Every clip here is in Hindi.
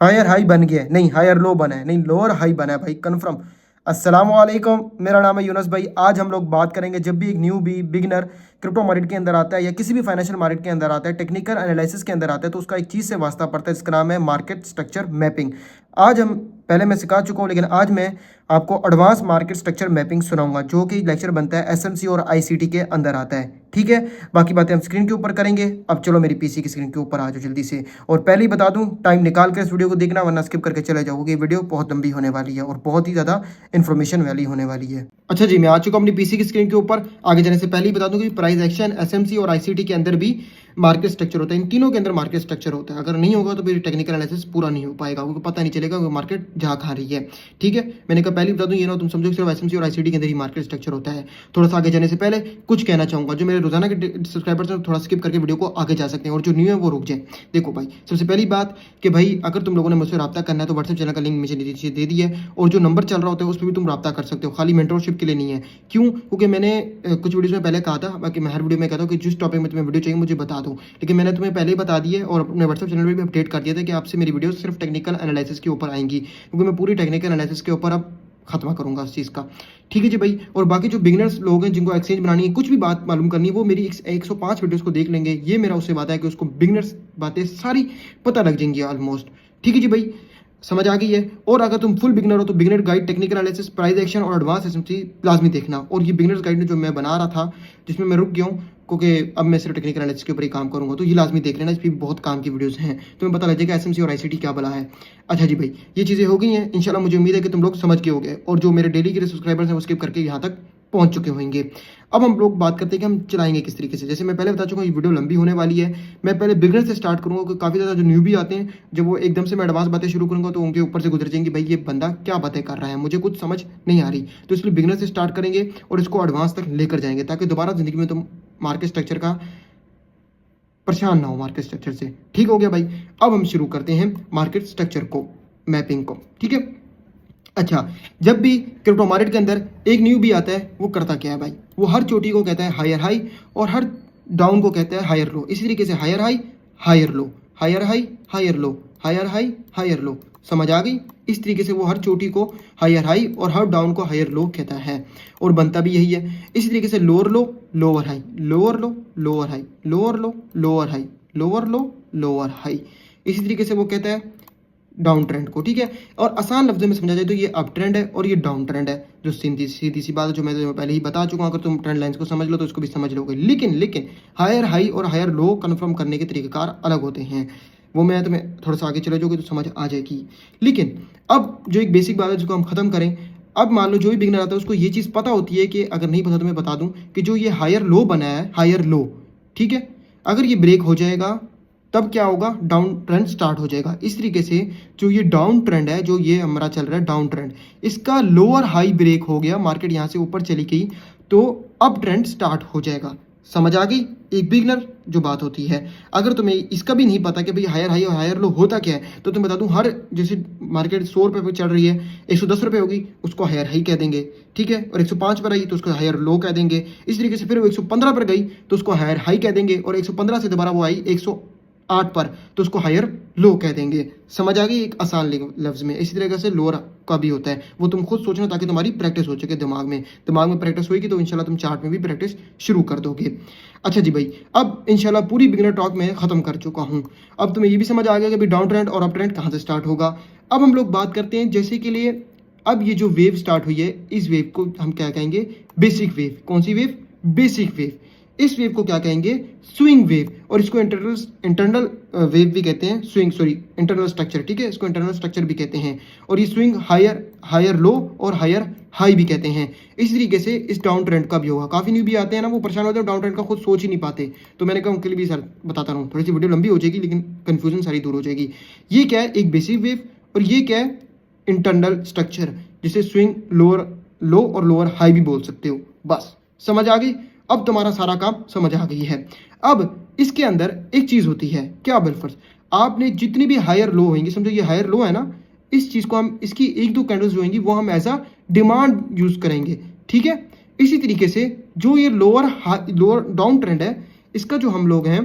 हायर हाई बन गया है, नहीं हायर लो बना है, नहीं लोअर हाई बना है भाई, कन्फर्म। अस्सलाम वालेकुम, मेरा नाम है यूनस भाई। आज हम लोग बात करेंगे, जब भी एक newbie beginner crypto market के अंदर आता है या किसी भी फाइनेंशियल मार्केट के अंदर आता है, टेक्निकल एनालिसिस के अंदर आता है, तो उसका एक चीज़ से वास्ता पड़ता है, इसका नाम है मार्केट स्ट्रक्चर मैपिंग। आज हम पहले मैं सिखा चुका हूँ, लेकिन आज मैं आपको एडवांस मार्केट स्ट्रक्चर मैपिंग सुनाऊंगा, जो कि लेक्चर बनता है एसएमसी और आईसीटी के अंदर आता है। ठीक है, बाकी बातें हम स्क्रीन के ऊपर करेंगे। अब चलो मेरी पीसी की स्क्रीन के ऊपर आ जाओ जल्दी से। और पहले ही बता दूं, टाइम निकाल कर इस वीडियो को देखना, वरना स्किप करके चले जाओगे। वीडियो बहुत लंबी होने वाली है और बहुत ही ज़्यादा इन्फॉर्मेशन वाली होने वाली है। अच्छा जी, मैं आ चुका हूं अपनी पीसी की स्क्रीन के ऊपर। आगे जाने से पहले ही बता दूं कि प्राइस एक्शन, एसएमसी और आईसीटी के अंदर भी मार्केट स्ट्रक्चर होता है। इन तीनों के अंदर मार्केट स्ट्रक्चर होता है। अगर नहीं होगा तो फिर टेक्निकल एनालिसिस पूरा नहीं हो पाएगा, क्योंकि पता नहीं चलेगा कि मार्केट जहाँ खा रही है। ठीक है, मैंने कहा पहले ही बता दूं, ये ना तुम समझो कि सिर्फ एसएमसी और आईसीटी के अंदर ही मार्केट स्ट्रक्चर होता है। थोड़ा सा आगे जाने से पहले कुछ कहना चाहूंगा, जो मेरे रोजाना के सब्सक्राइबर्स हैं थोड़ा स्किप करके वीडियो को आगे जा सकते हैं, और जो न्यू है वो रुक जाए। देखो भाई, सबसे पहली बात कि भाई अगर तुम लोगों ने मुझसे रब्ता करना है तो व्हाट्सएप चैनल का लिंक मुझे नीचे दे दिया है, और जो नंबर चल रहा होता है उस पर भी तुम रब्ता कर सकते हो, खाली मेंटरशिप के लिए नहीं है। क्यों? क्योंकि मैंने कुछ वीडियोस में पहले कहा था, बाकी मैं हर वीडियो में कहता हूँ कि जिस टॉपिक में तुम्हें वीडियो चाहिए मुझे बता दो, लेकिन मैंने तुम्हें पहले ही बता दिया है और अपने व्हाट्सएप चैनल पर भी अपडेट कर दिया था कि आपसे मेरी वीडियो सिर्फ टेक्निकल एनालिसिस के ऊपर आएंगी, क्योंकि मैं पूरी टेक्निकल एनालिसिस के ऊपर अब खत्म करूंगा उस चीज़ का। ठीक है जी भाई, और बाकी जो बिगनर्स लोग हैं जिनको एक्सचेंज बनानी है, कुछ भी बात मालूम करनी है, वो मेरी 105 वीडियोस को देख लेंगे। ये मेरा उससे वादा है कि उसको बिगनर्स बातें सारी पता लग जाएंगी ऑलमोस्ट। ठीक है जी भाई, समझ आ गई है। और अगर तुम फुल बिगनर हो तो beginner guide, technical analysis, price action और एडवांस एसएमसी लाजमी देखना। और ये बिगनर्स गाइड जो मैं बना रहा था, जिसमें मैं रुक गया हूँ क्योंकि अब मैं सिर्फ टेक्निकल एनालिसिस के ऊपर ही काम करूंगा, तो ये लाजमी देख लेना। इस पर बहुत काम की वीडियोस हैं, तुम्हें पता लग जाएगा एसएमसी और आईसीटी क्या बला है। अच्छा जी भाई, ये चीज़ें हो गई हैं। इंशाल्लाह मुझे उम्मीद है कि तुम लोग समझ के हो गए, और जो मेरे डेली के सब्सक्राइबर्स हैं वो स्किप करके यहाँ तक पहुंच चुके होंगे। अब हम लोग बात करते हैं कि हम चलाएंगे किस तरीके से। जैसे मैं पहले बता चुका हूँ, ये वीडियो लंबी होने वाली है। मैं पहले बिगनर से स्टार्ट करूंगा, क्योंकि काफ़ी ज़्यादा जो न्यूबी आते हैं, जब वो एकदम से मैं एडवांस बातें शुरू करूंगा तो उनके ऊपर से गुजर जाएंगे, भाई ये बंदा क्या बातें कर रहा है, मुझे कुछ समझ नहीं आ रही। तो इसलिए बिगनर से स्टार्ट करेंगे और इसको एडवांस तक लेकर जाएंगे, ताकि दोबारा जिंदगी में तुम मार्केट स्ट्रक्चर का परेशान ना हो मार्केट स्ट्रक्चर से। ठीक हो गया भाई, अब हम शुरू करते हैं मार्केट स्ट्रक्चर को, मैपिंग को। ठीक है, अच्छा, जब भी क्रिप्टो मार्केट के अंदर एक न्यू भी आता है, वो करता क्या है भाई? वो हर चोटी को कहता है हायर हाई, और हर डाउन को कहता है हायर लो। इसी तरीके से higher high, higher low, higher high, higher low, higher high, higher low. समझ आ गई? इस तरीके से वो हर चोटी को हायर हाई और हर डाउन को हायर लो कहता है, और बनता भी यही है। इसी तरीके से लोअर लो, लोअर हाई, लोअर लो, लोअर हाई, लोअर लो, लोअर हाई, लोअर लो, लोअर हाई। इसी तरीके से वो कहता है डाउन ट्रेंड को। ठीक है, और आसान लफ्जों में समझा जाए तो ये अप ट्रेंड है और ये डाउन ट्रेंड है, जो सीधी सीधी सी बात है, जो मैं तुम्हें पहले ही बता चुका हूँ। अगर तुम ट्रेंड लाइंस को समझ लो तो इसको भी समझ लोगे। लेकिन लेकिन हायर हाई और हायर लो कन्फर्म करने के तरीकेकार अलग होते हैं, वो मैं तुम्हें थोड़ा सा आगे चले जाओगे तो समझ आ जाएगी। लेकिन अब जो एक बेसिक बात है जिसको हम खत्म करें, अब मान लो जो भी बिगनर आता है उसको ये चीज़ पता होती है कि, अगर नहीं पता तो मैं बता दूं, कि जो ये हायर लो बना है, हायर लो, ठीक है, अगर ये ब्रेक हो जाएगा तब क्या होगा? डाउन ट्रेंड स्टार्ट हो जाएगा। इस तरीके से जो ये डाउन ट्रेंड है, जो ये हमारा चल रहा है डाउन ट्रेंड, इसका लोअर हाई ब्रेक हो गया, मार्केट यहाँ से ऊपर चली गई, तो अप ट्रेंड स्टार्ट हो जाएगा। समझ आ गई एक बिगनर जो बात होती है। अगर तुम्हें इसका भी नहीं पता कि भाई हायर हाई और हायर लो होता क्या है, तो तुम्हें बता दूं, हर जैसे मार्केट 100 रुपये पर चल रही है, 110 रुपये होगी उसको हायर हाई कह देंगे। ठीक है, और 105 पर आई तो उसको हायर लो कह देंगे। इस तरीके से फिर वो 115 पर गई तो उसको हायर हाई कह देंगे, और 115 से दोबारा वो आई 108 पर तो उसको हायर लो कह देंगे। समझ आ गई एक आसान लफ्ज में। इसी तरीके से लोअर का भी होता है, वो तुम खुद सोचना ताकि तुम्हारी प्रैक्टिस हो सके दिमाग में प्रैक्टिस होगी तो इंशाल्लाह तुम चार्ट में भी प्रैक्टिस शुरू कर दोगे। अच्छा जी भाई, अब इंशाल्लाह पूरी बिगिनर टॉक में खत्म कर चुका हूँ। अब तुम्हें ये भी समझ आ गया कि भाई डाउन ट्रेंड और अप ट्रेंड कहाँ से स्टार्ट होगा। अब हम लोग बात करते हैं, जैसे के लिए अब ये जो वेव स्टार्ट हुई है, इस वेव को हम क्या कहेंगे? Basic wave. कौन सी वेव? Basic wave. इस वेव को क्या कहेंगे? Swing wave. और इसको इंटरनल वेव भी कहते हैं, स्विंग सॉरी इंटरनल स्ट्रक्चर। ठीक है, इसको इंटरनल स्ट्रक्चर भी कहते हैं, और ये स्विंग हायर लो और हायर हाई भी कहते हैं। इस तरीके से इस डाउन ट्रेंड का भी होगा। काफी न्यू भी आते हैं ना, वो परेशान होते हैं, डाउन ट्रेंड का खुद सोच ही नहीं पाते, तो मैंने कहा उनके लिए भी सर बताता रहूँ। थोड़ी सी वीडियो लंबी हो जाएगी लेकिन कंफ्यूजन सारी दूर हो जाएगी। ये क्या है? एक बेसिक वेव, और ये क्या है? इंटरनल स्ट्रक्चर, जिसे स्विंग लोअर लो और लोअर हाई भी बोल सकते हो। बस समझ आ गई? अब तुम्हारा सारा काम समझ आ गई है। अब इसके अंदर एक चीज होती है, क्या बिलफर्ज? आपने जितनी भी हायर लो होंगी, समझो ये हायर लो है ना, इस चीज को हम, इसकी एक दो कैंडल्स जो होंगी वो हम एज अ डिमांड यूज करेंगे। ठीक है, इसी तरीके से जो ये लोअर डाउन ट्रेंड है, इसका जो हम लोग हैं,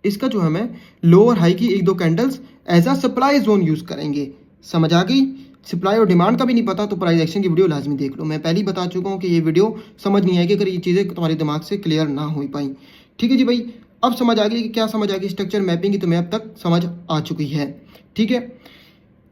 इसका जो हमें लोअर हाई की एक दो candles as a supply zone use करेंगे। समझ आ गई? सप्लाई और डिमांड का भी नहीं पता तो प्राइस एक्शन की वीडियो लाजमी देख लो। मैं पहले ही बता चुका हूँ कि ये वीडियो समझ नहीं आएगी अगर ये चीज़ें तुम्हारे दिमाग से क्लियर ना हो पाई। ठीक है जी भाई, अब समझ आ गई कि क्या समझ आ गई स्ट्रक्चर मैपिंग की, तुम्हें अब तक समझ आ चुकी है। ठीक है,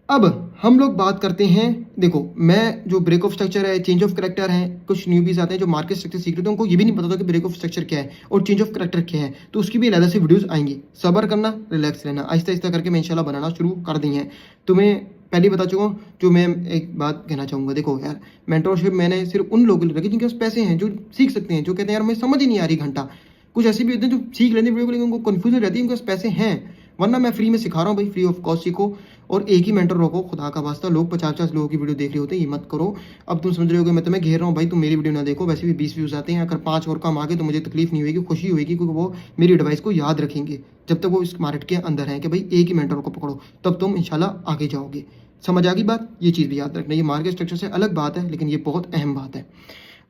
अब हम लोग बात करते हैं। देखो, मैं जो ब्रेक ऑफ स्ट्रक्चर है, चेंज ऑफ करेक्टर है, कुछ न्यूबीज आते हैं जो मार्केट स्ट्रक्चर सीख रहे थे, उनको ये भी नहीं पता था कि ब्रेक ऑफ स्ट्रक्चर क्या है और चेंज ऑफ करेक्टर क्या है, तो उसकी भी अलग से वीडियोस आएंगी। सब्र करना, रिलैक्स रहना, आहिस्ता आहिस्ता करके मैं इंशाल्लाह बनाना शुरू कर दी है। तुम्हें पहले ही बता चुका हूँ। जो मैं एक बात कहना चाहूँगा, देखो यार, मेंटरशिप मैंने सिर्फ उन लोगों के लिए रखी जिनके पास पैसे हैं, जो सीख सकते हैं, जो कहते हैं यार मुझे समझ ही नहीं आ रही घंटा। कुछ ऐसे भी होते हैं जो सीख लेते हैं वीडियो को, लेकिन उनको कन्फ्यूजन रहती है, उनके पास पैसे हैं। वरना मैं फ्री में सिखा रहा हूँ भाई, फ्री ऑफ कॉस्ट सीखो और एक ही मेंटर रखो। खुदा का वास्ता, लोग 50-50 लोगों की वीडियो देख रहे होते हैं, ये मत करो। अब तुम समझ रहे हो कि मैं तुम्हें घेर रहा हूँ भाई, तुम मेरी वीडियो ना देखो, वैसे भी 20 व्यूज़ आते हैं। अगर 5 और कम आ गए तो मुझे तकलीफ नहीं होगी, खुशी होगी, क्योंकि वो मेरी एडवाइस को याद रखेंगे जब तक वो इस मार्केट के अंदर है कि भाई एक ही मेंटर को पकड़ो, तब तुम इंशाल्लाह आगे जाओगे। समझ आ गई बात? ये चीज़ भी याद रखना, ये मार्केट स्ट्रक्चर से अलग बात है, लेकिन ये बहुत अहम बात है।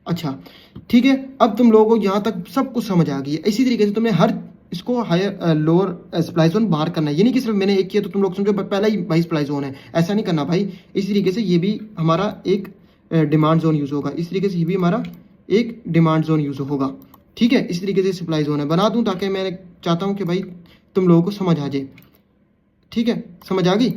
अच्छा ठीक है, अब तुम लोगों को यहाँ तक सब कुछ समझ आ गई है। इसी तरीके से तुमने हर इसको हायर लोअर सप्लाई जोन बाहर करना है। ये नहीं कि सिर्फ मैंने एक किया तो तुम लोग समझो पहला ही भाई सप्लाई जोन है, ऐसा नहीं करना भाई। इसी तरीके से ये भी हमारा एक डिमांड जोन यूज़ होगा, इस तरीके से ये भी हमारा एक डिमांड जोन यूज़ होगा। ठीक है, इस तरीके से सप्लाई जोन है बना दूँ, ताकि मैं चाहता हूँ कि भाई तुम लोगों को समझ आ जाए। ठीक है, समझ आ गई?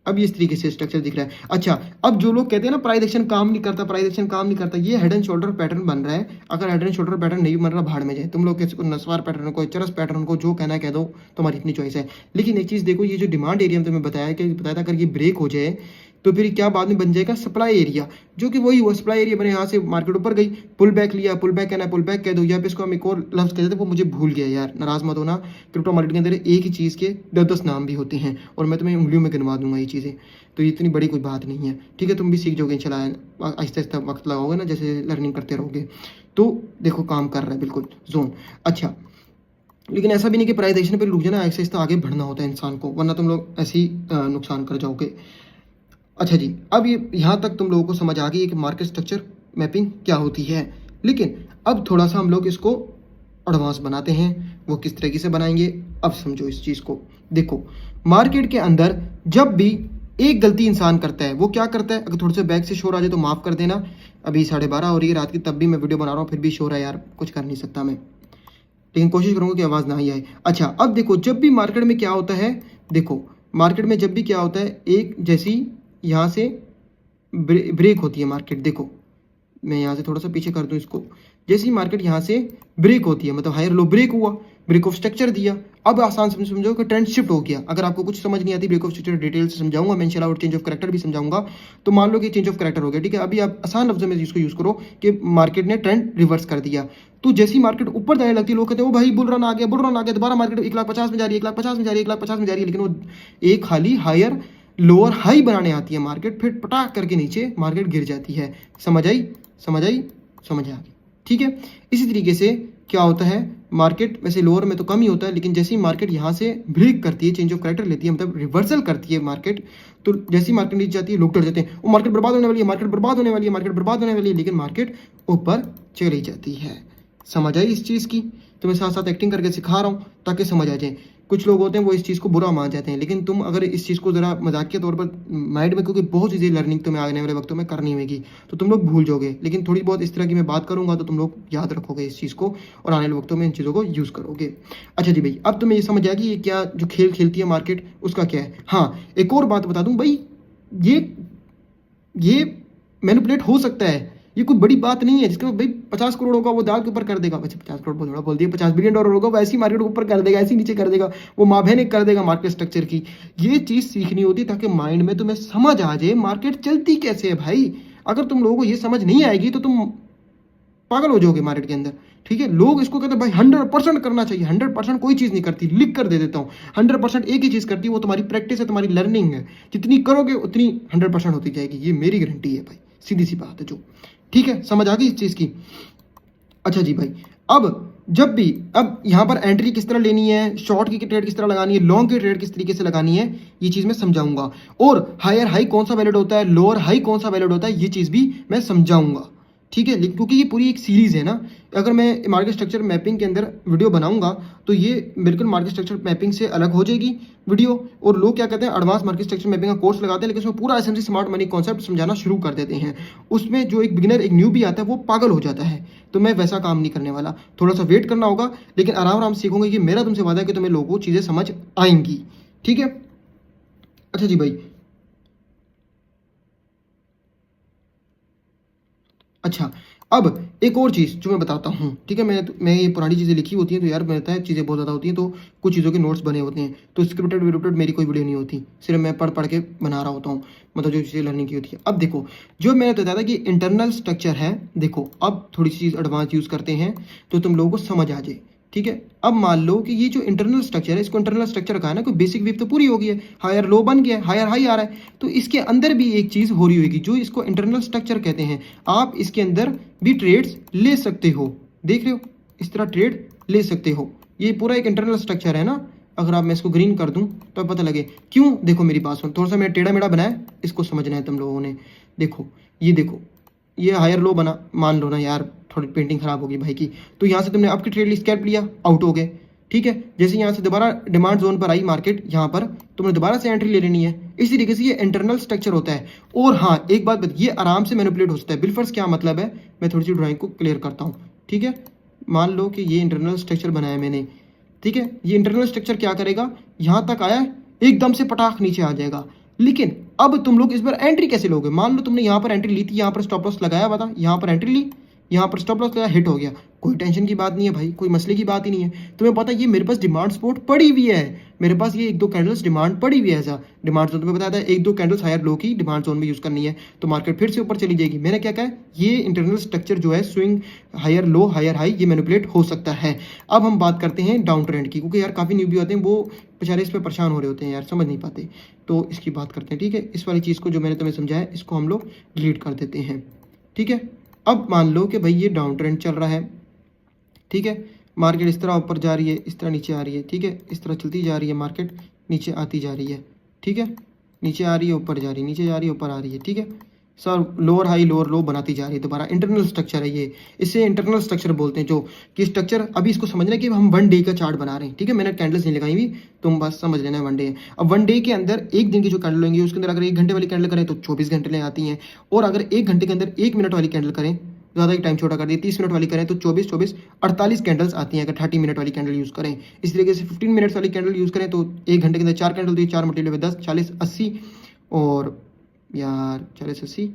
अब इस तरीके से स्ट्रक्चर दिख रहा है। अच्छा, अब जो लोग कहते हैं ना प्राइस एक्शन काम नहीं करता, प्राइस एक्शन काम नहीं करता, ये हेड एंड शोल्डर पैटर्न बन रहा है। अगर हेड एंड शोल्डर पैटर्न नहीं बन रहा, भाड़ में जाए। तुम लोग किसी को नस्वार पैटर्न को, चरस पैटर्न को जो कहना है कह दो, तुम्हारी इतनी चॉइस है। लेकिन एक चीज़ देखो, ये जो डिमांड एरिया में तुम्हें बताया था अगर ये ब्रेक हो जाए तो फिर क्या बाद में बन जाएगा सप्लाई एरिया, जो कि वही हुआ सप्लाई एरिया बने। यहाँ से मार्केट ऊपर गई, पुल बैक लिया, पुल बैक कहना है पुल बैक कह दो, या फिर इसको हम एक और लफ्ज़ कहते थे, वो मुझे भूल गया यार, नाराज मत होना। क्रिप्टो मार्केट के अंदर एक ही चीज़ के 10-10 नाम भी होते हैं और मैं तुम्हें उंगलियों में गिनवा दूंगा ये चीज़ें, तो ये इतनी बड़ी कोई बात नहीं है। ठीक है, तुम भी सीख जाओगे इंशाल्लाह, आहिस्ता आहिस्ता वक्त लगाओगे ना, जैसे लर्निंग करते रहोगे। तो देखो काम कर रहा है बिल्कुल जोन। अच्छा, लेकिन ऐसा भी नहीं कि प्राइजेशन पे रुक जाना, आहिस्ता आहिस्ता आगे बढ़ना होता है इंसान को, वरना तुम लोग ऐसे ही नुकसान कर जाओगे। अच्छा जी, अब ये यहाँ तक तुम लोगों को समझ आ गई है कि मार्केट स्ट्रक्चर मैपिंग क्या होती है। लेकिन अब थोड़ा सा हम लोग इसको एडवांस बनाते हैं। वो किस तरीके से बनाएंगे, अब समझो इस चीज़ को। देखो, मार्केट के अंदर जब भी एक गलती इंसान करता है, वो क्या करता है, अगर थोड़े से बैक से शोर आ जाए तो माफ़ कर देना। अभी 12:30 हो रही है रात की, तब भी मैं वीडियो बना रहा हूँ, फिर भी शोर है यार, कुछ कर नहीं सकता मैं, लेकिन कोशिश करूँगा कि आवाज़ ना ही आए। अच्छा, अब देखो, जब भी मार्केट में क्या होता है, देखो मार्केट में जब भी क्या होता है, एक जैसी यहाँ से ब्रेक होती है मार्केट। देखो मैं यहाँ से थोड़ा सा पीछे कर दूँ इसको, जैसे ही मार्केट यहाँ से ब्रेक होती है, मतलब हायर लो ब्रेक हुआ, ब्रेक ऑफ स्ट्रक्चर दिया। अब आसान समझो कि ट्रेंड शिफ्ट हो गया। अगर आपको कुछ समझ नहीं आती, ब्रेक ऑफ स्ट्रक्चर डिटेल से समझाऊंगा मैं इंशाल्लाह, और चेंज ऑफ करेक्टर भी समझाऊंगा। तो मान लो कि चेंज ऑफ करेक्टर हो गया, ठीक है। अभी आप आसान लफ्जों में इसको यूज़ करो कि मार्केट ने ट्रेंड रिवर्स कर दिया। तो जैसी मार्केट ऊपर जाने लगती है, लोग कहते हैं वो भाई बुल रन आ गया, बुल रन आ गया, दोबारा मार्केट 1,50,000 में जा रही है, 1,50,000 में जा रही है, 1,50,000 में जा रही है, लेकिन वो एक खाली हायर लोअर हाई बनाने आती है मार्केट, फिर पटाख करके नीचे मार्केट गिर जाती है। समझ आई? समझ आई? समझ आ गई? ठीक है, इसी तरीके से क्या होता है, मार्केट वैसे लोअर में तो कम ही होता है, लेकिन जैसे ही मार्केट यहाँ से ब्रेक करती है, चेंज ऑफ करेक्टर लेती है, मतलब रिवर्सल करती है मार्केट, तो जैसी मार्केट नीचे जाती है लोग डर जाते हैं, वो मार्केट बर्बाद होने वाली है, मार्केट बर्बाद होने वाली है, मार्केट बर्बाद होने वाली है, लेकिन मार्केट ऊपर चली जाती है। समझ आई इस चीज़ की? तो मैं साथ साथ एक्टिंग करके सिखा रहा हूँ ताकि समझ आ जाए। कुछ लोग होते हैं वो इस चीज़ को बुरा मान जाते हैं, लेकिन तुम अगर इस चीज़ को ज़रा मजाकिया तौर पर माइंड में, क्योंकि बहुत चीज़ें लर्निंग तुम्हें आने वाले वक्तों में करनी होगी, तो तुम लोग भूल जाओगे, लेकिन थोड़ी बहुत इस तरह की मैं बात करूंगा तो तुम लोग याद रखोगे इस चीज़ को और आने वाले वक्तों में इन चीज़ों को यूज़ करोगे। अच्छा जी भाई, अब तुम्हें ये समझ आएगी ये क्या जो खेल खेलती है मार्केट, उसका क्या है। हाँ, एक और बात बता दूँ भाई, ये मैनिपुलेट हो सकता है, ये कोई बड़ी बात नहीं है। जिसका भाई 50 करोड़ होगा वो दाल के ऊपर कर देगा, वैसे 50 करोड़ थोड़ा बोल दिया, $50 बिलियन होगा वो ऐसी मार्केट के ऊपर कर देगा, ऐसी नीचे कर देगा, वो माभेने कर देगा मार्केट स्ट्रक्चर की। ये चीज़ सीखनी होती ताकि माइंड में तुम्हें समझ आ जाए मार्केट चलती कैसे है भाई। अगर तुम लोगों को ये समझ नहीं आएगी तो तुम पागल हो जाओगे मार्केट के अंदर। ठीक है, लोग इसको कहते हैं भाई 100% करना चाहिए। 100% कोई चीज़ नहीं करती, लिख कर दे देता हूँ। 100% एक ही चीज़ करती है, वो तुम्हारी प्रैक्टिस है, तुम्हारी लर्निंग है। जितनी करोगे उतनी 100% होती जाएगी, ये मेरी गारंटी है भाई, सीधी सी बात है जो। ठीक है, समझ आ गई इस चीज़ की? अच्छा जी भाई, अब जब भी अब यहाँ पर एंट्री किस तरह लेनी है, शॉर्ट की ट्रेड किस तरह लगानी है, लॉन्ग की ट्रेड किस तरीके से लगानी है, ये चीज़ मैं समझाऊंगा। और हायर हाई कौन सा वैलिड होता है, लोअर हाई कौन सा वैलिड होता है, ये चीज़ भी मैं समझाऊंगा। ठीक है, लेकिन क्योंकि ये पूरी एक सीरीज़ है ना, अगर मैं मार्केट स्ट्रक्चर मैपिंग के अंदर वीडियो बनाऊंगा तो ये बिल्कुल मार्केट स्ट्रक्चर मैपिंग से अलग हो जाएगी वीडियो। और लोग क्या कहते हैं, एडवांस मार्केट स्ट्रक्चर मैपिंग का कोर्स लगाते हैं, लेकिन उसमें पूरा एसएमसी स्मार्ट मनी कॉन्सेप्ट समझाना शुरू कर देते हैं। उसमें जो एक बिगिनर, एक न्यू भी आता है, वो पागल हो जाता है। तो मैं वैसा काम नहीं करने वाला, थोड़ा सा वेट करना होगा, लेकिन आराम आराम सीखूंगा कि मेरा तुमसे वादा है कि तुम्हें लोगों को चीज़ें समझ आएंगी। ठीक है, अच्छा जी भाई। अच्छा, अब एक और चीज़ जो मैं बताता हूँ, ठीक है। मैं ये पुरानी चीज़ें लिखी होती हैं तो यार मिलता है, चीज़ें बहुत ज़्यादा होती हैं, तो कुछ चीज़ों के नोट्स बने होते हैं, तो स्क्रिप्टेड विक्रिप्टेड मेरी कोई वीडियो नहीं होती, सिर्फ मैं पढ़ पढ़ के बना रहा होता हूँ, मतलब जो चीज़ें लर्निंग की होती है। अब देखो, जो मैंने बताया था कि इंटरनल स्ट्रक्चर है, देखो अब थोड़ी सी चीज़ एडवांस यूज़ करते हैं तो तुम लोगों को समझ आ जाए। ठीक है, अब मान लो कि ये जो इंटरनल स्ट्रक्चर है, इसको इंटरनल स्ट्रक्चर कहा है ना, कोई बेसिक वेव तो पूरी हो गई है, हायर लो बन गया है, हायर हाई आ रहा है, तो इसके अंदर भी एक चीज़ हो रही होगी जो इसको इंटरनल स्ट्रक्चर कहते हैं। आप इसके अंदर भी ट्रेड्स ले सकते हो, देख रहे हो, इस तरह ट्रेड ले सकते हो। ये पूरा एक इंटरनल स्ट्रक्चर है ना। अगर आप, मैं इसको ग्रीन कर दूं तो पता लगे क्यों। देखो मेरी बात सुन, थोड़ा सा मैंने टेढ़ा मेढ़ा बनाया, इसको समझना है तुम लोगों ने। देखो ये हायर लो बना, मान लो ना यार थोड़ी पेंटिंग खराब होगी भाई की, तो यहाँ से तुमने आपकी ट्रेड ली, स्कैल्प लिया, आउट हो गए। ठीक है, जैसे यहाँ से दोबारा डिमांड जोन पर आई मार्केट, यहाँ पर तुमने दोबारा से एंट्री ले लेनी है। इसी तरीके से ये इंटरनल स्ट्रक्चर होता है। और हाँ, एक बात ये आराम से मैनिपुलेट हो सकता है। बिलफर्स क्या मतलब है, मैं थोड़ी सी ड्राइंग को क्लियर करता हूँ। ठीक है, मान लो कि ये इंटरनल स्ट्रक्चर बनाया मैंने, ठीक है। ये इंटरनल स्ट्रक्चर क्या करेगा, यहाँ तक आया, एकदम से पटाख नीचे आ जाएगा। लेकिन अब तुम लोग इस बार एंट्री कैसे लोगे। मान लो तुमने यहाँ पर एंट्री ली थी, यहाँ पर स्टॉप लॉस लगाया हुआ था, यहाँ पर एंट्री ली, यहाँ पर स्टॉप लॉस लगाया, हिट हो गया, कोई टेंशन की बात नहीं है भाई, कोई मसले की बात ही नहीं है। तुम्हें पता है ये मेरे पास डिमांड सपोर्ट पड़ी हुई है, मेरे पास ये एक दो कैंडल्स डिमांड पड़ी हुई है। ऐसा डिमांड जोन तुम्हें बताया था, एक दो कैंडल्स हायर लो की डिमांड जोन में यूज करनी है तो मार्केट फिर से ऊपर चली जाएगी। मैंने क्या कहा, ये इंटरनल स्ट्रक्चर जो है, swing higher low higher high, ये मैनिपुलेट हो सकता है। अब हम बात करते हैं डाउन ट्रेंड की, क्योंकि यार काफी न्यूबी होते हैं, वो बेचारे इस पर परेशान हो रहे होते हैं यार, समझ नहीं पाते, तो इसकी बात करते हैं। ठीक है, इस वाली चीज़ को जो मैंने तुम्हें समझाया, इसको हम लोग डिलीट कर देते हैं। ठीक है, अब मान लो कि भाई ये डाउन ट्रेंड चल रहा है। ठीक है, मार्केट इस तरह ऊपर जा रही है, इस तरह नीचे आ रही है। ठीक है, इस तरह चलती जा रही है, मार्केट नीचे आती जा रही है। ठीक है, नीचे आ रही है, ऊपर जा रही है, नीचे जा रही है, ऊपर आ रही है। ठीक है सर, लोअर हाई लोअर लो बनाती जा रही है दोबारा। इंटरनल स्ट्रक्चर है ये, इसे इंटरनल स्ट्रक्चर बोलते हैं। जो कि स्ट्रक्चर, अभी इसको समझना है कि हम वन डे का चार्ट बना रहे हैं। ठीक है, मैंने कैंडल्स नहीं लगाई हुई, तुम बस समझ लेना है वन डे है। अब वन डे के अंदर एक दिन की जो कैंडल होंगी, उसके अंदर अगर 1 घंटे वाली कैंडल करें तो 24 घंटे आती हैं, और अगर 1 घंटे के अंदर 1 मिनट वाली कैंडल करें, ज़्यादा ही टाइम छोटा कर दिया, 30 मिनट वाली करें तो 48 कैंडल्स आती हैं। अगर 30 मिनट वाली कैंडल यूज़ करें, इस तरीके से 15 मिनट्स वाली कैंडल यूज़ करें तो 1 घंटे के अंदर 4 कैंडल, तो 4 मल्टीप्लाई 10, 40 80, और यार 40 80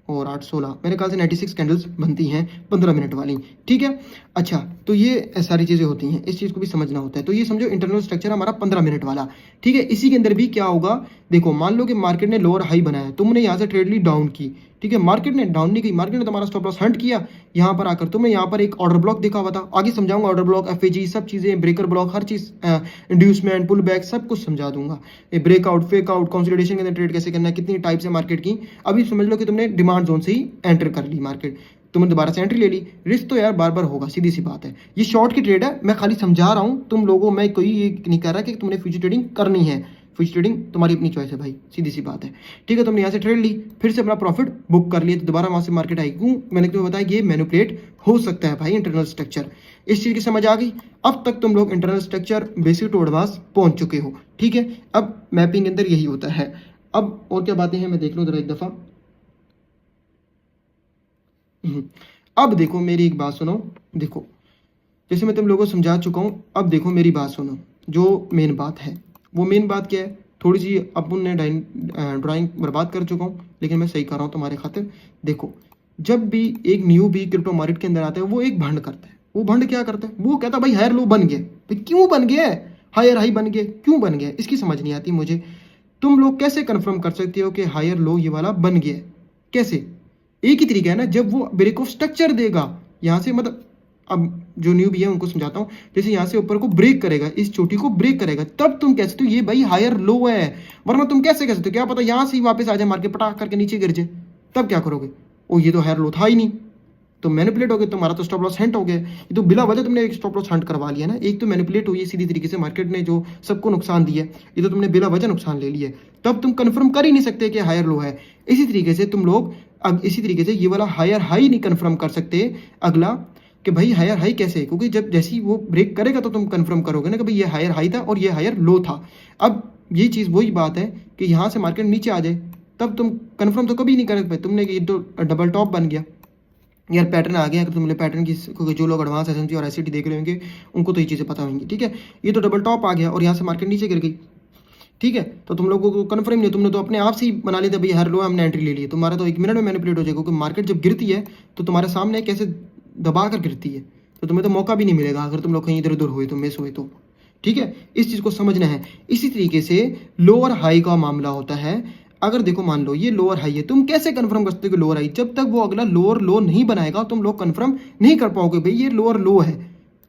और 8 16, मेरे ख्याल से 96 कैंडल्स बनती हैं 15 मिनट वाली। ठीक है, अच्छा, तो ये सारी चीज़ें होती हैं, इस चीज़ को भी समझना होता है। तो ये समझो इंटरनल स्ट्रक्चर हमारा 15 मिनट वाला। ठीक है, इसी के अंदर भी क्या होगा, देखो मान लो कि मार्केट ने लोअर हाई बनाया, तुमने यहाँ से ट्रेड ली डाउन की। ठीक है, मार्केट ने डाउन नहीं की, मार्केट ने तुम्हारा स्टॉप लॉस हंट किया, यहाँ पर आकर तुमने यहाँ पर एक ऑर्डर ब्लॉक देखा हुआ था, आगे समझाऊंगा, ऑर्डर ब्लॉक, एफएजी, सब चीज़ें, ब्रेकर ब्लॉक, हर चीज़, इंड्यूसमेंट, पुल बैक, सब कुछ समझा दूंगा। ये ब्रेकआउट, फेकआउट, कंसोलिडेशन के अंदर ट्रेड कैसे करना है, कितनी टाइप्स है मार्केट की। अभी समझ लो कि तुमने डिमांड जोन से ही एंटर कर ली मार्केट, तुमने दोबारा से एंट्री ले ली, रिस्क तो यार बार बार होगा, सीधी सी बात है। ये शॉर्ट की ट्रेड है, मैं खाली समझा रहा हूँ तुम लोगों, मैं कोई ये नहीं कह रहा कि तुमने फ्यूचर ट्रेडिंग करनी है। फ्यूचर ट्रेडिंग तुम्हारी अपनी चॉइस है भाई, सीधी सी बात है। ठीक है, तुमने यहाँ से ट्रेड ली, फिर से अपना प्रॉफिट बुक कर लिया, तो दोबारा वहां से मार्केट आएगी। क्यों, मैंने तुम्हें बताया ये मैनिपुलेट हो सकता है भाई इंटरनल स्ट्रक्चर। इस चीज़ की समझ आ गई। अब तक तुम लोग internal structure basic to advance पहुंच चुके हो। ठीक है, अब मैपिंग के अंदर यही होता है। अब और क्या बातें हैं, मैं देख लूँ जरा एक दफ़ा। अब देखो मेरी एक बात सुनो, देखो जैसे मैं तुम लोगों को समझा चुका हूँ, अब देखो मेरी बात सुनो। जो मेन बात है, वो मेन बात क्या है, थोड़ी सी अपन ने ड्राइंग बर्बाद कर चुका हूँ, लेकिन मैं सही कर रहा हूँ तुम्हारे खातिर। देखो, जब भी एक न्यू भी क्रिप्टो मार्केट के अंदर आता है, वो एक भंड करता है। वो भंड क्या करता है, वो कहता है भाई हायर लो बन गए, भाई क्यों बन गया, हायर हाई बन गए, क्यों बन गया, इसकी समझ नहीं आती मुझे। तुम लोग कैसे कंफर्म कर सकते हो कि हायर लो ये वाला बन गया, कैसे। एक ही तरीका है ना, जब वो ब्रेक ऑफ स्ट्रक्चर देगा यहाँ से, मतलब अब जो न्यू भी है उनको समझाता हूँ। जैसे यहाँ से ऊपर को ब्रेक करेगा, इस चोटी को ब्रेक करेगा, तब तुम कह सकते हो ये भाई हायर लो है। वरना तुम कैसे कह सकते हो, क्या पता यहाँ से ही वापस आ जाए मार्केट, पटाख करके नीचे गिर जाए, तब क्या करोगे, ओ ये तो हायर लो था ही नहीं, तो मैनिपुलेट हो गया, तुम्हारा तो स्टॉप लॉस हंट हो गया। ये तो बिला वजह तुमने एक स्टॉप लॉस हंट करवा लिया ना, एक तो मैनिपुलेट हुई है सीधी तरीके से, मार्केट ने जो सबको नुकसान दिया, ये तो तुमने बिला वजह नुकसान ले लिया, तब तुम कंफर्म कर ही नहीं सकते कि हायर लो है। इसी तरीके से तुम लोग अब इसी तरीके से ये वाला हायर हाई नहीं कंफर्म कर सकते अगला कि भाई हायर हाई कैसे, क्योंकि जब जैसे ही वो ब्रेक करेगा तो तुम कंफर्म करोगे ना कि भाई ये हायर हाई था और ये हायर लो था। अब ये चीज़ वही बात है कि यहाँ से मार्केट नीचे आ जाए तब तुम कंफर्म तो कभी नहीं कर पाए, तुमने ये तो डबल टॉप बन गया यार, पैटर्न आ गया। अगर तुमने पैटर्न की, क्योंकि जो लोग एडवांस एसएमसी और एससीटी देख रहे होंगे उनको तो ये चीज़ें पता होंगी, ठीक है। ये तो डबल टॉप आ गया और यहाँ से मार्केट नीचे गिर गई, ठीक है। तो तुम लोगों को कन्फर्म नहीं, तुमने तो अपने आप से ही बना लिया था भाई हर लो हमने एंट्री ले ली, तुम्हारा तो 1 मिनट में मैनिपुलेट हो जाएगा, क्योंकि मार्केट जब गिरती है तो तुम्हारे सामने कैसे दबा कर गिरती है, तो तुम्हें तो मौका भी नहीं मिलेगा अगर तुम लोग कहीं इधर उधर हुए तो मिस हुए तो, ठीक है। इस चीज़ को समझना है। इसी तरीके से लोअर हाई का मामला होता है। अगर देखो मान लो ये लोअर हाई है, तुम कैसे कंफर्म कर सकते हो कि लोअर हाई, जब तक वो अगला लोअर लो नहीं बनाएगा तुम लोग कंफर्म नहीं कर पाओगे भाई ये लोअर लो है।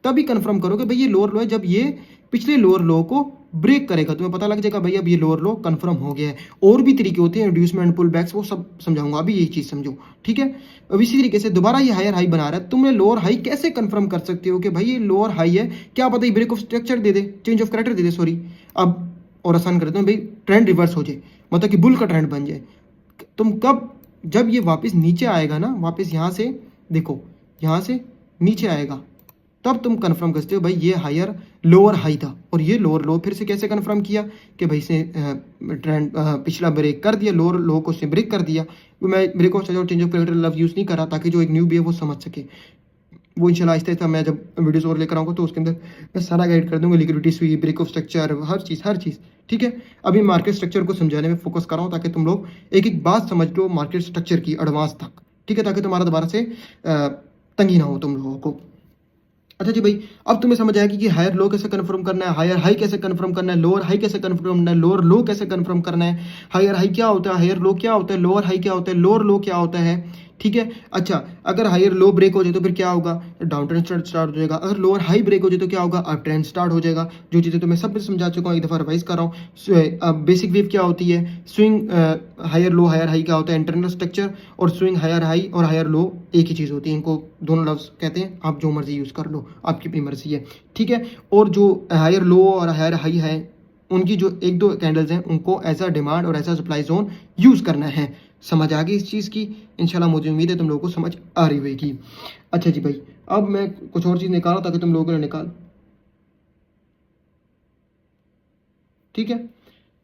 तभी कंफर्म करोगे भाई ये लोअर लो है जब ये पिछले लोअर लो को ब्रेक करेगा, तुम्हें पता लग जाएगा भाई अब ये लोअर लो कंफर्म हो गया है। और भी तरीके होते हैं इंड्यूसमेंट पुल बैक्स, वो सब समझाऊंगा, अभी यही चीज़ समझो, ठीक है। अब इसी तरीके से दोबारा ये हायर हाई बना रहा है, तुमने लोअर हाई कैसे कंफर्म कर सकते हो कि भाई ये लोअर हाई है, क्या पता ये ब्रेक ऑफ स्ट्रक्चर दे दे, चेंज ऑफ कैरेक्टर दे दे, सॉरी। अब और आसान करते हैं भाई ट्रेंड रिवर्स हो जाए, मतलब कि बुल का ट्रेंड बन जाए। तुम कब, जब ये वापस नीचे आएगा ना, वापस यहाँ से देखो यहाँ से नीचे आएगा तब तुम कंफर्म करते हो भाई ये हायर लोअर हाई था और ये लोअर लो। फिर से कैसे कंफर्म किया कि भाई से ट्रेंड पिछला ब्रेक कर दिया, लोअर लो को उसने ब्रेक कर दिया। मैं break of change of character love use नहीं कर रहा ताकि जो एक न्यू भी है वो समझ सके। वो इंशाल्लाह आहिस्ता आहिस्ता मैं जब वीडियोस और लेकर आऊँगा तो उसके अंदर मैं सारा गाइड कर दूंगा, liquidity sweep, break of structure, हर चीज़, ठीक है। अभी मार्केट स्ट्रक्चर को समझाने में फोकस कर रहा हूँ ताकि तुम लोग एक एक बात समझ लो मार्केट स्ट्रक्चर की एडवांस तक, ठीक है, ताकि तुम्हारा दोबारा से तंगी ना हो तुम लोगों को। अच्छा जी भाई, अब तुम्हें समझ आएगी कि हायर लो कैसे कंफर्म करना है, हायर हाई कैसे कंफर्म करना है, लोअर हाई कैसे कंफर्म करना है, लोअर लो कैसे कंफर्म करना है, हायर हाई क्या होता है, हायर लो क्या होता है, लोअर हाई क्या होता है, लोअर लो क्या होता है, ठीक है। अच्छा, अगर हायर लो ब्रेक हो जाए तो फिर क्या होगा, डाउन ट्रेंड स्टार्ट हो जाएगा। अगर लोअर हाई ब्रेक हो जाए तो क्या होगा, अप ट्रेंड स्टार्ट हो जाएगा। जो चीज़ें तो मैं सब समझा चुका हूँ, एक दफ़ा रिवाइज कर रहा हूँ। बेसिक वेव क्या होती है, swing higher low higher high क्या होता है, इंटरनल स्ट्रक्चर और स्विंग हायर हाई और हायर लो एक ही चीज़ होती है, इनको दोनों लफ्ज़ कहते हैं, आप जो मर्जी यूज़ कर लो, आपकी अपनी मर्जी है, ठीक है। और जो हायर लो और हायर हाई है उनकी जो एक दो कैंडल्स हैं उनको एज अ डिमांड और as a supply zone use करना है। समझ आ गई इस चीज़ की, इंशाल्लाह मुझे उम्मीद है तुम लोगों को समझ आ रही होगी। अच्छा जी भाई, अब मैं कुछ और चीज़ निकाला ताकि तुम लोगों ने निकाल, ठीक है।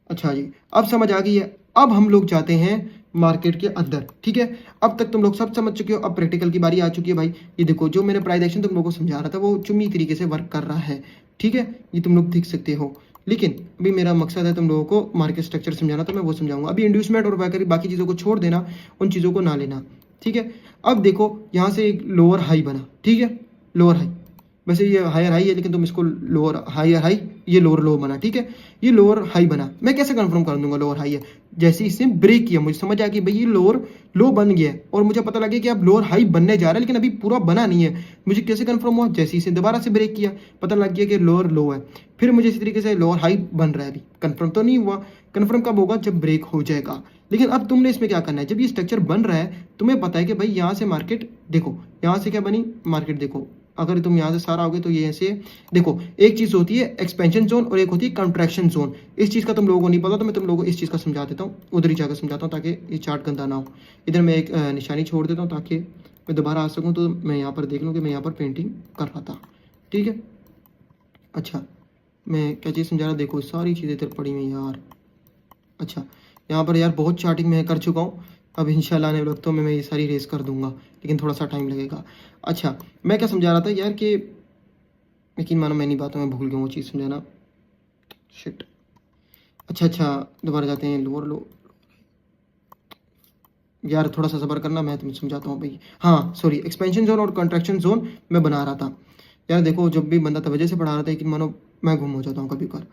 अच्छा जी, अब समझ आ गई है। अब हम लोग जाते हैं मार्केट के अंदर, ठीक है। अब तक तुम लोग सब समझ चुके हो, अब प्रैक्टिकल की बारी आ चुकी है भाई। ये देखो जो मैंने प्राइस एक्शन तुम लोगों को समझा रहा था वो चुम्मी तरीके से वर्क कर रहा है, ठीक है, ये तुम लोग देख सकते हो। लेकिन अभी मेरा मकसद है तुम लोगों को मार्केट स्ट्रक्चर समझाना, तो मैं वो समझाऊंगा। अभी इंड्यूसमेंट और बाकी चीज़ों को छोड़ देना, उन चीज़ों को ना लेना, ठीक है। अब देखो यहाँ से एक लोअर हाई बना, ठीक है, लोअर हाई, वैसे ये हायर हाई है लेकिन तुम इसको लोअर हायर हाई, ये लोअर लो बना, ठीक है। ये लोअर हाई बना, मैं कैसे कंफर्म कर दूंगा लोअर हाई है, जैसे इसने ब्रेक किया मुझे समझ आ गया भाई ये लोअर लो बन गया है और मुझे पता लगे कि अब लोअर हाई बनने जा रहा है लेकिन अभी पूरा बना नहीं है। मुझे कैसे कंफर्म हुआ, जैसे इसने दोबारा से ब्रेक किया पता लग गया कि लोअर लो है, फिर मुझे इसी तरीके से लोअर हाई बन रहा है। अभी कंफर्म तो नहीं हुआ, कंफर्म कब होगा, जब ब्रेक हो जाएगा। लेकिन अब तुमने इसमें क्या करना है, जब ये स्ट्रक्चर बन रहा है तुम्हें पता है कि भाई यहाँ से मार्केट देखो, यहाँ से क्या बनी मार्केट देखो, अगर तुम यहाँ से सारा आओगे तो ये ऐसे देखो, एक चीज़ होती है एक्सपेंशन जोन और एक होती है कंट्रैक्शन जोन। इस चीज़ का तुम लोगों को नहीं पता तो मैं तुम लोगों को इस चीज़ का समझा देता हूँ, उधर ही जाकर समझाता हूँ ताकि ये चार्ट गंदा ना हो। इधर मैं एक निशानी छोड़ देता हूँ ताकि मैं दोबारा आ सकूँ, तो मैं यहाँ पर देख लूँ कि मैं यहाँ पर पेंटिंग कर रहा था, ठीक है। अच्छा, मैं क्या चीज़ समझा रहा, देखो सारी चीज़ें इधर पड़ी हुई यार। अच्छा, यहाँ पर यार बहुत चार्टिंग मैं कर चुका हूँ, अब इंशाल्लाह आने वाले वक्तों में मैं ये सारी रेस कर दूंगा, लेकिन थोड़ा सा टाइम लगेगा। अच्छा, मैं क्या समझा रहा था यार कि यकीन मानो मैं नहीं बातों में भूल गया वो चीज़ समझाना, शिट। अच्छा, दोबारा जाते हैं लोअर लो, यार थोड़ा सा सब्र करना, मैं तुम्हें समझाता हूँ भाई। हाँ सॉरी, एक्सपेंशन जोन और कंट्रैक्शन जोन मैं बना रहा था यार। देखो जब भी बंदा तवज्जो से पढ़ा रहा था, लेकिन मानो मैं गुम हो जाता हूँ कभी कभार।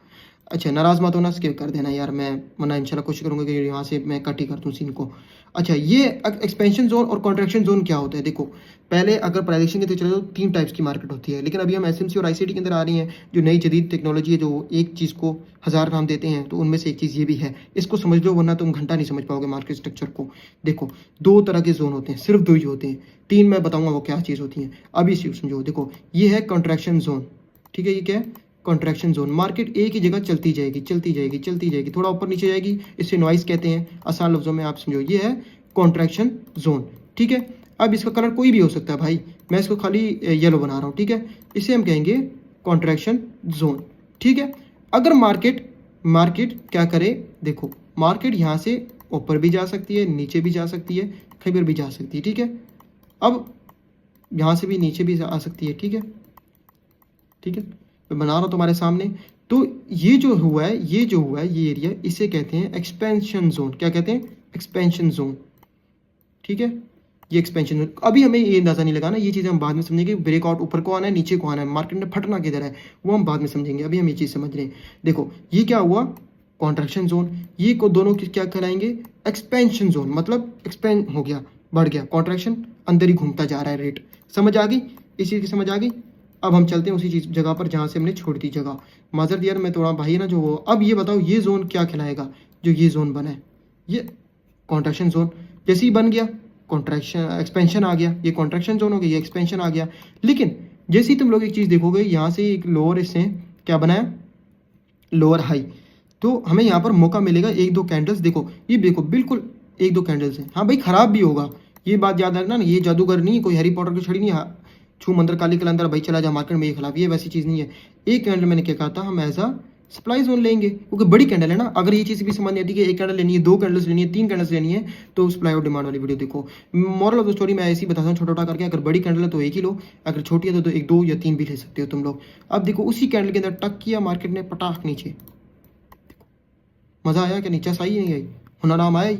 अच्छा, नाराज़ मत होना, स्किप कर देना यार, मैं वरना इंशाल्लाह कोशिश करूँगा कि यहाँ से मैं कट ही कर दूँ सीन को। अच्छा, ये एक्सपेंशन जोन और कॉन्ट्रैक्शन जोन क्या होता है, देखो पहले अगर प्राइवेशन के तो चले तो 3 टाइप्स की मार्केट होती है, लेकिन अभी हम एसएमसी और आईसीटी के अंदर आ रही हैं, जो नई जदीद टेक्नोलॉजी है, जो एक चीज़ को 1000 नाम देते हैं, तो उनमें से एक चीज़ ये भी है। इसको समझ लो वरना तुम घंटा नहीं समझ पाओगे मार्केट स्ट्रक्चर को। देखो 2 तरह के जोन होते हैं, सिर्फ 2 ही होते हैं, 3 मैं बताऊँगा वो क्या चीज़ होती हैं। अभी समझो, देखो ये है कॉन्ट्रैक्शन जोन, ठीक है, ये क्या है कॉन्ट्रैक्शन जोन। मार्केट एक ही जगह चलती जाएगी, थोड़ा ऊपर नीचे जाएगी, इससे नॉइस कहते हैं, आसान लफ्जों में आप समझो, ये है कॉन्ट्रैक्शन जोन। ठीक है, अब इसका कलर कोई भी हो सकता है भाई, मैं इसको खाली येलो बना रहा हूँ। ठीक है, इसे हम कहेंगे कॉन्ट्रैक्शन जोन। ठीक है, अगर मार्केट क्या करे, देखो मार्केट यहाँ से ऊपर भी जा सकती है, नीचे भी जा सकती है, कहीं पर भी जा सकती है। ठीक है, अब यहाँ से भी नीचे भी आ सकती है। ठीक है, ठीक है, मैं बना रहा हूँ तुम्हारे सामने। तो ये जो हुआ है ये एरिया, इसे कहते हैं एक्सपेंशन जोन। क्या कहते हैं? Expansion zone. ठीक है, ये एक्सपेंशन जोन। अभी हमें ये अंदाजा नहीं लगाना, ये चीज़ें हम बाद में समझेंगे। ब्रेकआउट ऊपर को आना है, नीचे को आना है, मार्केट में फटना किधर है, वो हम बाद में समझेंगे। अभी हम ये चीज़ समझ रहे हैं। देखो ये क्या हुआ, कॉन्ट्रैक्शन जोन। ये को दोनों क्या कहलाएंगे? Expansion zone. मतलब एक्सपेंड हो गया, बढ़ गया, कॉन्ट्रैक्शन अंदर ही घूमता जा रहा है रेट। समझ आ गई? इस चीज़ की समझ आ गई। अब हम चलते हैं उसी चीज़ जगह पर जहाँ से हमने छोड़ दी जगह। माजर दियर मैं थोड़ा भाई है ना जो वो। अब ये बताओ ये जोन क्या कहलाएगा? जो ये जोन बना है ये कॉन्ट्रैक्शन जोन। जैसे ही बन गया कॉन्ट्रैक्शन एक्सपेंशन आ गया, ये कॉन्ट्रैक्शन जोन हो गया, ये एक्सपेंशन आ गया। लेकिन जैसे ही तुम लोग एक चीज़ देखोगे, यहाँ से एक लोअर इससे क्या बनाया, लोअर हाई। तो हमें यहाँ पर मौका मिलेगा एक दो कैंडल्स। देखो ये देखो बिल्कुल एक दो कैंडल्स हैं। हाँ भाई खराब भी होगा, ये बात याद रखना ना। ये जादूगर नहीं, कोई हैरी पॉटर की छड़ी नहीं। हाँ, छू मंत्र काली कलंदर भाई चला जा मार्केट में ये खिलाफ, ये वैसी चीज़ नहीं है। एक कैंडल मैंने क्या कहा था, हम एज अ सप्लाई जोन लेंगे, क्योंकि बड़ी कैंडल है ना। अगर ये चीज़ भी समझ नहीं आती कि एक कैंडल लेनी है, दो कैंडल्स लेनी है, तीन कैंडल्स लेनी है, तो सप्लाई और डिमांड वाली वीडियो देखो। मॉरल ऑफ द स्टोरी मैं ऐसी बताता हूँ छोटा छोटा करके। अगर बड़ी कैंडल है तो एक ही लो, अगर छोटी है तो एक दो या तीन भी ले सकते हो तुम लोग। अब देखो उसी कैंडल के अंदर टक किया मार्केट ने, पटाख नीचे। मज़ा आया कि नीचा सही नहीं आई, हुनराम आया ही।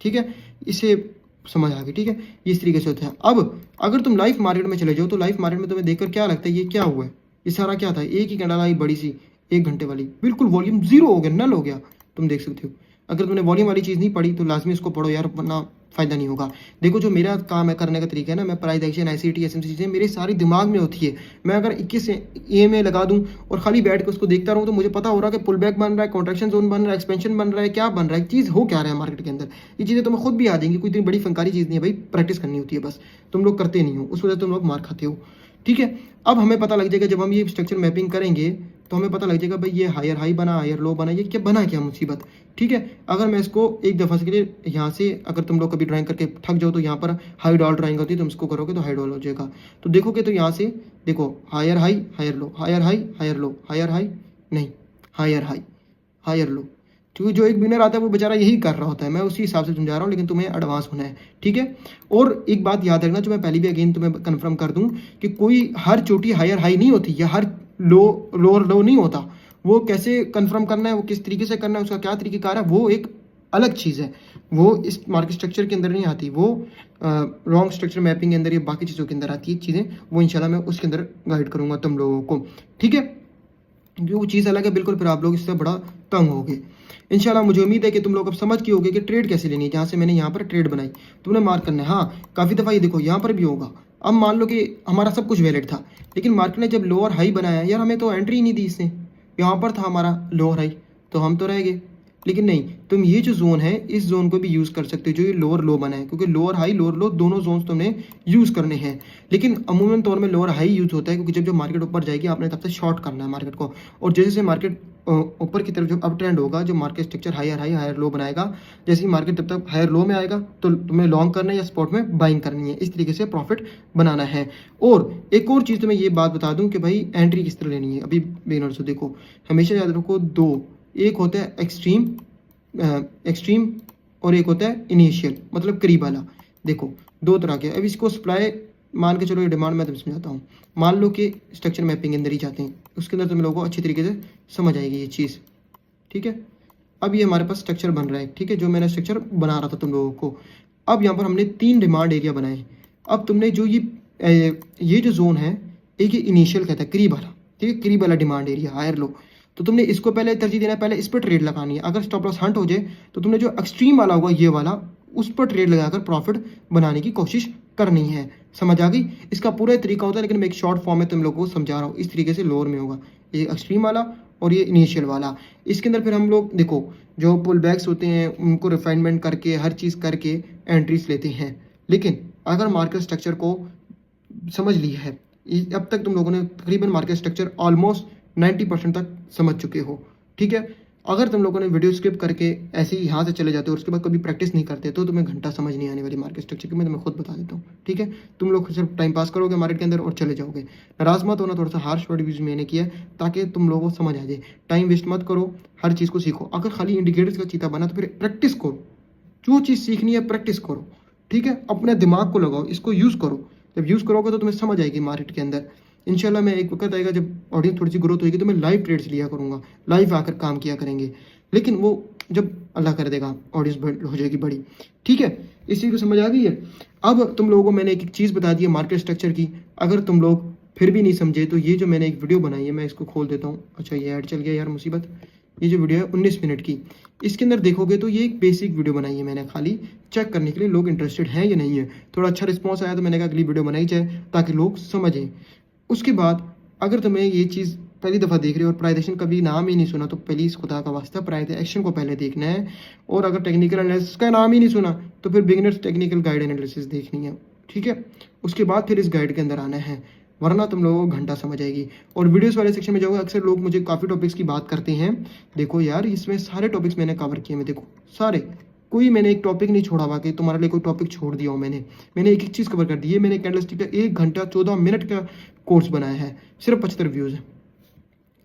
ठीक है, इसे समझ आ गई। ठीक है, इस तरीके से होता है। अब अगर तुम लाइव मार्केट में चले जाओ तो लाइव मार्केट में तुम्हें देखकर क्या लगता है, ये क्या हुआ है? ये सारा क्या था? एक ही कैंडल आई बड़ी सी, 1 घंटे वाली, बिल्कुल वॉल्यूम जीरो हो गया, नल हो गया। तुम देख सकते हो। अगर तुमने वॉल्यूम वाली चीज़ नहीं पढ़ी तो लाजमी इसको पढ़ो यार, वरना फ़ायदा नहीं होगा। देखो जो मेरा काम है करने का तरीका है ना, मैं प्राइस एक्शन ICT ऐसी चीज़ें मेरे सारी दिमाग में होती है। मैं अगर 21 EMA लगा दूं और खाली बैठ के उसको देखता रहूं तो मुझे पता हो रहा है कि पुल बैक बन रहा है, कॉन्ट्रैक्शन जोन बन रहा है, एक्सपेंशन बन रहा है, क्या बन रहा है, चीज़ हो क्या रहा है मार्केट के अंदर। ये चीज़ें तुम्हें खुद भी आ जाएंगी, कोई इतनी बड़ी फंकारी चीज़ नहीं है भाई, प्रैक्टिस करनी होती है बस। तुम लोग करते नहीं हो, उस वजह से तुम लोग मार खाते हो। ठीक है, अब हमें पता लग जाएगा जब हम ये स्ट्रक्चर मैपिंग करेंगे तो हमें पता लग जाएगा भाई ये हायर हाई बना, हायर लो बना, ये क्या बना, क्या मुसीबत। ठीक है, अगर मैं इसको एक दफ़ा के लिए यहाँ से, अगर तुम लोग कभी ड्राइंग करके थक जाओ तो यहाँ पर हाई डॉल ड्राइंग होती है, तुम इसको करोगे तो हाई डॉल हो जाएगा। तो देखोगे तो यहाँ से देखो higher high, higher low, higher high, higher low, higher high, नहीं हायर हाई, हायर लो। क्योंकि जो एक बिनर आता है वो बेचारा यही कर रहा होता है, मैं उसी हिसाब से समझा रहा हूँ, लेकिन तुम्हें एडवांस होना है। ठीक है, और एक बात याद रखना जो मैं पहले भी अगेन तुम्हें कंफर्म कर दूं कि कोई हर चोटी हायर हाई नहीं होती या हर लो लोअर लो नहीं होता। वो कैसे कंफर्म करना है, वो किस तरीके से करना है, उसका क्या तरीकेकार है, वो एक अलग चीज़ है। वो इस मार्केट स्ट्रक्चर के अंदर नहीं आती, वो रॉन्ग स्ट्रक्चर मैपिंग के अंदर या बाकी चीज़ों के अंदर आती है चीज़ें। वो इंशाल्लाह मैं उसके अंदर गाइड करूँगा तुम लोगों को। ठीक है, क्योंकि वो चीज़ अलग है बिल्कुल, फिर आप लोग इससे बड़ा तंग हो गए। इंशाल्लाह मुझे उम्मीद है कि तुम लोग अब समझ के होगे कि ट्रेड कैसे लेनी है। जहाँ से मैंने यहाँ पर ट्रेड बनाई तुमने मार्क करना है। हाँ, काफ़ी दफ़ा ये देखो यहाँ पर भी होगा। अब मान लो कि हमारा सब कुछ वैलिड था, लेकिन मार्केट ने जब लोअर हाई बनाया, यार हमें तो एंट्री ही नहीं दी इसने। यहाँ पर था हमारा लोअर हाई, तो हम तो रह गए। लेकिन नहीं, तुम ये जो जोन है इस जोन को भी यूज़ कर सकते हो, जो ये लोअर लो बना है, क्योंकि लोअर हाई लोअर लो दोनों जोन्स तुमने यूज़ करने हैं। लेकिन अमूमन तौर में लोअर हाई यूज़ होता है, क्योंकि जब मार्केट ऊपर जाएगी आपने तब से शॉर्ट करना है मार्केट को। और जैसे जैसे मार्केट ऊपर की तरफ जो अप ट्रेंड होगा, जो market structure higher high higher low बनाएगा, जैसे ही मार्केट तब तक हायर लो में आएगा तो तुम्हें लॉन्ग करना है या स्पॉट में बाइंग करनी है। इस तरीके से प्रॉफिट बनाना है। और एक और चीज़ तो मैं ये बात बता दूं कि भाई एंट्री किस तरह लेनी है। अभी बिगिनर्स देखो, हमेशा याद रखो दो, एक होता है एक्सट्रीम और एक होता है इनिशियल, मतलब करीब वाला। देखो दो तरह के। अब इसको सप्लाई मान के चलो, ये डिमांड मैं तुम्हें समझाता हूँ। मान लो कि स्ट्रक्चर मैपिंग के अंदर ही जाते हैं, उसके अंदर तुम लोगों को अच्छी तरीके से समझ आएगी ये चीज़। ठीक है, अब ये हमारे पास स्ट्रक्चर बन रहा है। ठीक है, जो मैंने स्ट्रक्चर बना रहा था तुम लोगों को। अब यहाँ पर हमने 3 डिमांड एरिया बनाए। अब तुमने जो ये जो जोन है, एक ये इनिशियल कहता है करीब वाला। ठीक है, करीब वाला डिमांड एरिया हायर लो, तो तुमने इसको पहले तरजीह देना है, पहले इस पर ट्रेड लगानी है। अगर स्टॉप लॉस हंट हो जाए तो तुमने जो एक्सट्रीम वाला होगा ये वाला, उस पर ट्रेड लगाकर प्रॉफिट बनाने की कोशिश करनी है। समझ आ गई? इसका पूरा तरीका होता है, लेकिन मैं एक शॉर्ट फॉर्म में तुम लोगों को समझा रहा हूँ। इस तरीके से लोअर में होगा ये एक्सट्रीम वाला और ये इनिशियल वाला। इसके अंदर फिर हम लोग देखो जो पुल बैक्स होते हैं उनको रिफाइनमेंट करके हर चीज़ करके एंट्रीज लेते हैं। लेकिन अगर मार्केट स्ट्रक्चर को समझ लिया है, अब तक तुम लोगों ने तकरीबन मार्केट स्ट्रक्चर ऑलमोस्ट 90% तक समझ चुके हो। ठीक है, अगर तुम लोगों ने वीडियो स्किप करके ऐसे ही यहाँ से चले जाते हो और उसके बाद कभी प्रैक्टिस नहीं करते तो तुम्हें घंटा समझ नहीं आने वाली मार्केट स्ट्रक्चर की, मैं तुम्हें खुद बता देता हूँ। ठीक है, तुम लोग सिर्फ टाइम पास करोगे मार्केट के अंदर और चले जाओगे। नाराज मत होना, थोड़ा सा हार्श वर्ड यूज मैंने किया है ताकि तुम लोगों को समझ आ जाए। टाइम वेस्ट मत करो, हर चीज़ को सीखो। अगर खाली इंडिकेटर्स का चीता बना तो फिर प्रैक्टिस करो, जो चीज़ सीखनी है प्रैक्टिस करो। ठीक है, अपने दिमाग को लगाओ, इसको यूज़ करो। जब यूज़ करोगे तो तुम्हें समझ आएगी मार्केट के अंदर। इंशाल्लाह मैं एक वक्त आएगा जब ऑडियंस थोड़ी सी ग्रोथ होगी तो मैं लाइव ट्रेड्स लिया करूँगा, लाइव आकर काम किया करेंगे। लेकिन वो जब अल्लाह कर देगा ऑडियंस हो जाएगी बड़ी। ठीक है, इस चीज़ को समझ आ गई है। अब तुम लोगों को मैंने एक चीज़ बता दी है मार्केट स्ट्रक्चर की। अगर तुम लोग फिर भी नहीं समझे तो ये जो मैंने एक वीडियो बनाई है मैं इसको खोल देता हूँ। अच्छा ये ऐड चल गया यार, मुसीबत। ये जो वीडियो है 19 मिनट की, इसके अंदर देखोगे तो ये एक बेसिक वीडियो बनाई है मैंने खाली चेक करने के लिए लोग इंटरेस्टेड हैं या नहीं है। थोड़ा अच्छा रिस्पॉन्स आया तो मैंने कहा अगली वीडियो बनाई जाए ताकि लोग समझें। उसके बाद अगर तुम्हें ये चीज़ पहली दफ़ा देख रहे हो और प्राइस एक्शन कभी नाम ही नहीं सुना तो प्लीज़ खुदा का वास्ता प्राइस एक्शन को पहले देखना है। और अगर टेक्निकल एनालिसिस का नाम ही नहीं सुना तो फिर बिगिनर्स टेक्निकल गाइड एनालिसिस देखनी है। ठीक है, उसके बाद फिर इस गाइड के अंदर आना है, वरना तुम लोगों को घंटा समझ आएगी। और वीडियोस वाले सेक्शन में जाओगे, अक्सर लोग मुझे काफ़ी टॉपिक्स की बात करते हैं। देखो यार, इसमें सारे टॉपिक्स मैंने कवर किए हैं, देखो सारे, कोई मैंने एक टॉपिक नहीं छोड़ा हुआ कि तुम्हारे लिए कोई टॉपिक छोड़ दिया हो। मैंने एक एक चीज़ कवर कर दी है। मैंने कैंडलस्टिक का 1 घंटा 14 मिनट का कोर्स बनाया है, सिर्फ 75 व्यूज़ है।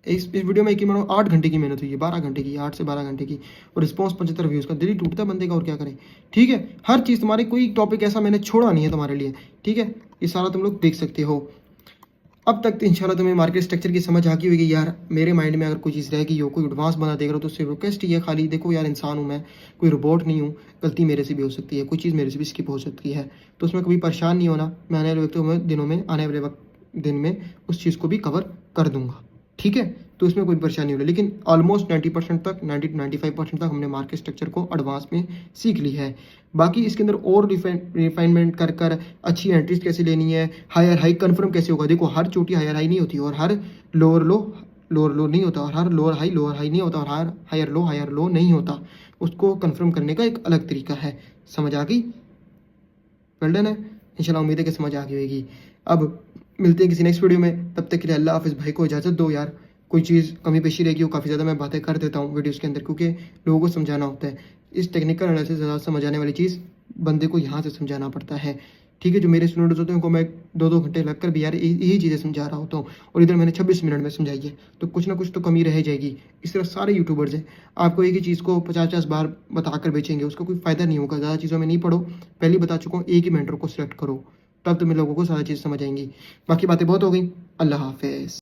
इस वीडियो में एक ही मानो 8 घंटे की मेहनत हुई है, 12 घंटे की, 8 से 12 घंटे की, और रिस्पॉन्स 75 व्यूज़ का। दिल ही टूटता बंदे का, और क्या करें। ठीक है, हर चीज़ तुम्हारे, कोई टॉपिक ऐसा मैंने छोड़ा नहीं है तुम्हारे लिए। ठीक है, ये सारा तुम लोग देख सकते हो। अब तक तो इंशाल्लाह तुम्हें मार्केट स्ट्रक्चर की समझ आ गई होगी यार। मेरे माइंड में अगर कोई चीज़ रह गई हो, कोई एडवांस बना देख रहा हो तो उससे रिक्वेस्ट ही है खाली, देखो यार इंसान हूँ मैं, कोई रोबोट नहीं हूँ, गलती मेरे से भी हो सकती है, कोई चीज़ मेरे से भी स्किप हो सकती है, तो उसमें कभी परेशान नहीं होना। मैं आने वाले दिनों में, आने वाले दिन में उस चीज़ को भी कवर कर दूंगा। ठीक है, तो इसमें कोई परेशानी नहीं होगी। लेकिन ऑलमोस्ट 90% तक, 90 to 95% तक हमने मार्केट स्ट्रक्चर को एडवांस में सीख ली है। बाकी इसके अंदर और रिफाइनमेंट कर कर अच्छी एंट्रीज कैसे लेनी है, हायर हाई कन्फर्म कैसे होगा। देखो हर चोटी हायर हाई नहीं होती, और हर लोअर लो नहीं होता, और हर लोअर हाई नहीं होता, और हर हायर लो नहीं होता। उसको कन्फर्म करने का एक अलग तरीका है। समझ आ गई? वेल डन है। इंशाल्लाह उम्मीद है कि समझ आ गई होगी। अब मिलते हैं किसी नेक्स्ट वीडियो में, तब तक के लिए अल्लाह हाफिज़। भाई को इजाज़त दो यार, कोई चीज़ कमी पेशी रहेगी वो काफ़ी ज़्यादा मैं बातें कर देता हूँ वीडियोज़ के अंदर, क्योंकि लोगों को समझाना होता है। इस टेक्निकल एनालिसिस ज़्यादा समझाने वाली चीज़ बंदे को यहाँ से समझाना पड़ता है। ठीक है, जो मेरे स्टूडेंट्स होते हैं उनको मैं 2-2 घंटे लग कर भी यार यही चीज़ें समझा रहा होता हूँ, और इधर मैंने 26 मिनट में समझाई है, तो कुछ ना कुछ तो कमी रह जाएगी। इस तरह सारे यूट्यूबर्स हैं, आपको एक ही चीज़ को 50-50 बार बताकर बेचेंगे, उसका कोई फ़ायदा नहीं होगा। ज़्यादा चीज़ों में नहीं पढ़ो, पहले बता चुका हूँ, एक ही मेंटर को सिलेक्ट करो, तब तुम्हें लोगों को सारी चीज़ समझ आएंगी। बाकी बातें बहुत हो गई। अल्लाह हाफिज़।